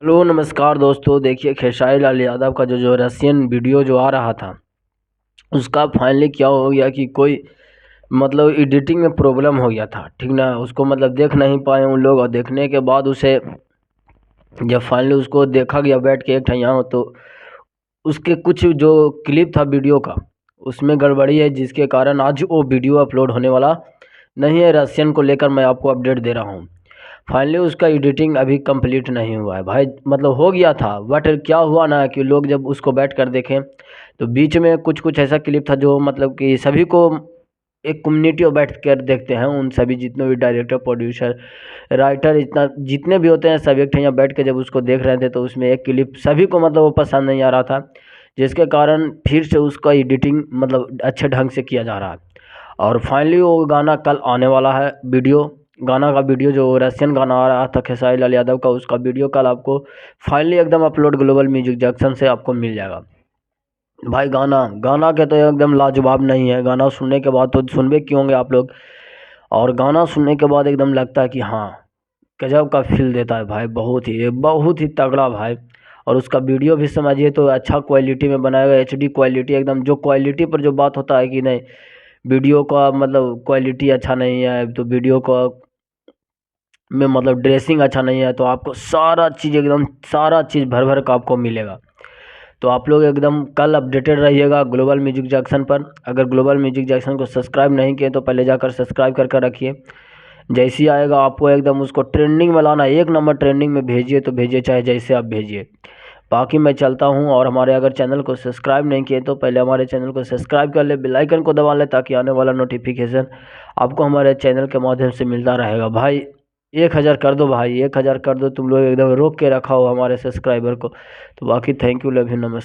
Hello नमस्कार दोस्तों। देखिए खेसारी लाल यादव का जो रशियन वीडियो जो आ रहा था उसका फाइनली क्या हो गया कि कोई मतलब एडिटिंग में प्रॉब्लम हो गया था, ठीक ना। उसको मतलब देख नहीं पाए उन लोग, और देखने के बाद उसे जब फाइनली उसको देखा गया बैठ के एक ठैया, तो उसके कुछ जो क्लिप था वीडियो का उसमें गड़बड़ी है, जिसके कारण आज वो वीडियो अपलोड होने वाला नहीं है। रशियन को लेकर मैं आपको अपडेट दे रहा हूँ। फाइनली उसका एडिटिंग अभी कंप्लीट नहीं हुआ है भाई, मतलब हो गया था बट क्या हुआ ना कि लोग जब उसको बैठ कर देखें तो बीच में कुछ कुछ ऐसा क्लिप था जो मतलब कि सभी को एक कम्युनिटी में बैठ कर देखते हैं, उन सभी जितने भी डायरेक्टर प्रोड्यूसर राइटर इतना जितने भी होते हैं सब एक यहाँ बैठ के जब उसको देख रहे थे तो उसमें एक क्लिप सभी को मतलब वो पसंद नहीं आ रहा था, जिसके कारण फिर से उसका एडिटिंग मतलब अच्छे ढंग से किया जा रहा है। और फाइनली वो गाना कल आने वाला है। गाना का वीडियो जो रशियन गाना आ रहा था खेसारी लाल यादव का, उसका वीडियो कल आपको फाइनली एकदम अपलोड ग्लोबल म्यूजिक जंक्शन से आपको मिल जाएगा। भाई गाना गाना के तो एकदम लाजवाब नहीं है। गाना सुनने के बाद तो सुनबे क्यों होंगे आप लोग, और गाना सुनने के बाद एकदम लगता है कि हाँ गजब का फील देता है भाई, बहुत ही तगड़ा भाई। और उसका वीडियो भी समझिए तो अच्छा क्वालिटी में बनाया हुआ, एचडी क्वालिटी एकदम। जो क्वालिटी पर जो बात होता है कि नहीं वीडियो का मतलब क्वालिटी अच्छा नहीं है तो वीडियो का में मतलब ड्रेसिंग अच्छा नहीं है, तो आपको सारा चीज़ भर भर का आपको मिलेगा। तो आप लोग एकदम कल अपडेटेड रहिएगा ग्लोबल म्यूजिक जंक्शन पर। अगर ग्लोबल म्यूजिक जंक्शन को सब्सक्राइब नहीं किए तो पहले जाकर सब्सक्राइब कर कर रखिए। जैसे ही आएगा आपको एकदम उसको ट्रेंडिंग में लाना, एक नंबर ट्रेंडिंग में भेजिए तो भेजिए, चाहे जैसे आप भेजिए। बाकी मैं चलता हूँ, और हमारे अगर चैनल को सब्सक्राइब नहीं किए तो पहले हमारे चैनल को सब्सक्राइब कर ले, बेल आइकन को दबा ले, ताकि आने वाला नोटिफिकेशन आपको हमारे चैनल के माध्यम से मिलता रहेगा। भाई 1,000 कर दो भाई, 1,000 कर दो। तुम लोग एकदम रोक के रखा हो हमारे सब्सक्राइबर को। तो बाकी थैंक यू, लव यू, नमस्ते।